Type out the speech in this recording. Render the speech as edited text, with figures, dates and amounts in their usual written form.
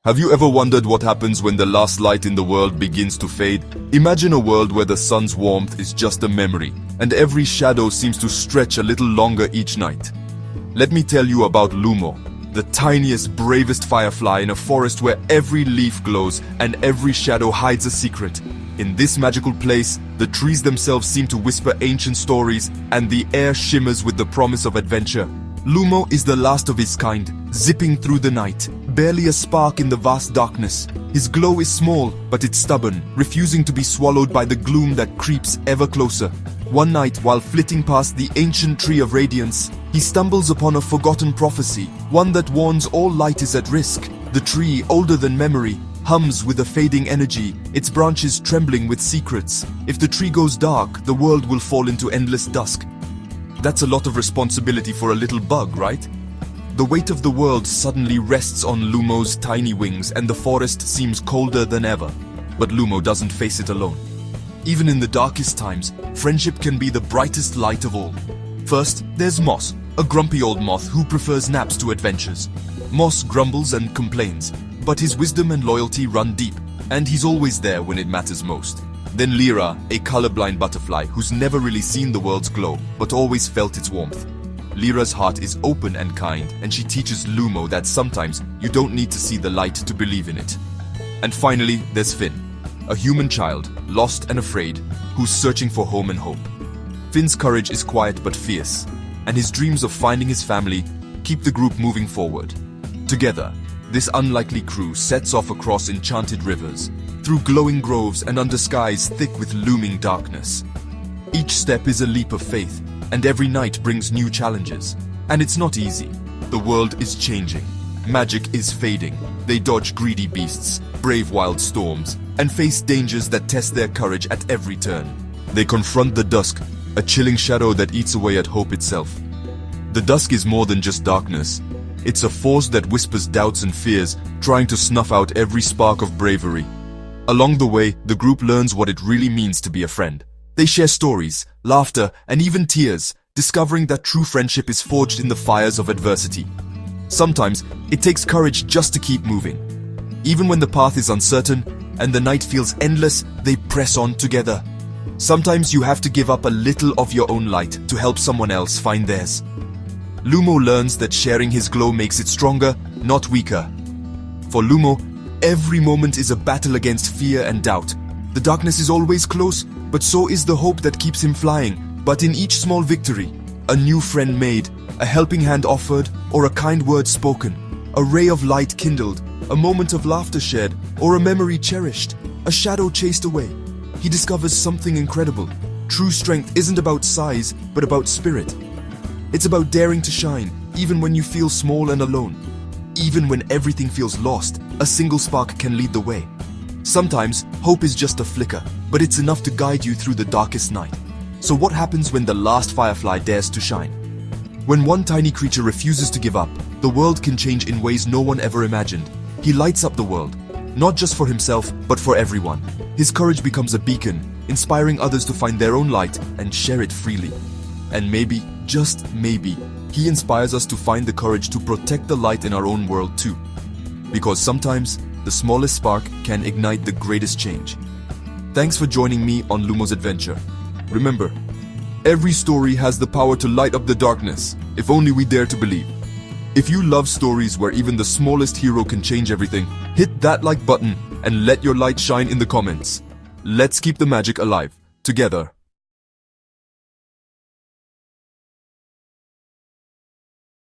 Have you ever wondered what happens when the last light in the world begins to fade? Imagine a world where the sun's warmth is just a memory, and every shadow seems to stretch a little longer each night. Let me tell you about Lumo, the tiniest, bravest firefly in a forest where every leaf glows and every shadow hides a secret. In this magical place, the trees themselves seem to whisper ancient stories, and the air shimmers with the promise of adventure. Lumo is the last of his kind, zipping through the night, barely a spark in the vast darkness. His glow is small, but it's stubborn, refusing to be swallowed by the gloom that creeps ever closer. One night, while flitting past the ancient tree of radiance, he stumbles upon a forgotten prophecy, one that warns all light is at risk. The tree, older than memory, hums with a fading energy, its branches trembling with secrets. If the tree goes dark, the world will fall into endless dusk. That's a lot of responsibility for a little bug, right? The weight of the world suddenly rests on Lumo's tiny wings, and the forest seems colder than ever. But Lumo doesn't face it alone. Even in the darkest times, friendship can be the brightest light of all. First, there's Moss, a grumpy old moth who prefers naps to adventures. Moss grumbles and complains, but his wisdom and loyalty run deep, and he's always there when it matters most. Then Lyra, a colorblind butterfly who's never really seen the world's glow, but always felt its warmth. Lyra's heart is open and kind, and she teaches Lumo that sometimes you don't need to see the light to believe in it. And finally, there's Finn, a human child, lost and afraid, who's searching for home and hope. Finn's courage is quiet but fierce, and his dreams of finding his family keep the group moving forward. Together, this unlikely crew sets off across enchanted rivers, through glowing groves and under skies thick with looming darkness. Each step is a leap of faith, and every night brings new challenges. And it's not easy. The world is changing. Magic is fading. They dodge greedy beasts, brave wild storms, and face dangers that test their courage at every turn. They confront the dusk, a chilling shadow that eats away at hope itself. The dusk is more than just darkness. It's a force that whispers doubts and fears, trying to snuff out every spark of bravery. Along the way, the group learns what it really means to be a friend. They share stories, laughter, and even tears, discovering that true friendship is forged in the fires of adversity. Sometimes, it takes courage just to keep moving. Even when the path is uncertain and the night feels endless, they press on together. Sometimes you have to give up a little of your own light to help someone else find theirs. Lumo learns that sharing his glow makes it stronger, not weaker. For Lumo, every moment is a battle against fear and doubt. The darkness is always close, but so is the hope that keeps him flying. But in each small victory, a new friend made, a helping hand offered, or a kind word spoken, a ray of light kindled, a moment of laughter shared, or a memory cherished, a shadow chased away, he discovers something incredible. True strength isn't about size, but about spirit. It's about daring to shine, even when you feel small and alone. Even when everything feels lost, a single spark can lead the way. Sometimes, hope is just a flicker, but it's enough to guide you through the darkest night. So what happens when the last firefly dares to shine? When one tiny creature refuses to give up, the world can change in ways no one ever imagined. He lights up the world, not just for himself, but for everyone. His courage becomes a beacon, inspiring others to find their own light and share it freely. And maybe, just maybe, he inspires us to find the courage to protect the light in our own world too. Because sometimes, the smallest spark can ignite the greatest change. Thanks for joining me on Lumo's adventure. Remember, every story has the power to light up the darkness, if only we dare to believe. If you love stories where even the smallest hero can change everything, hit that like button and let your light shine in the comments. Let's keep the magic alive, together.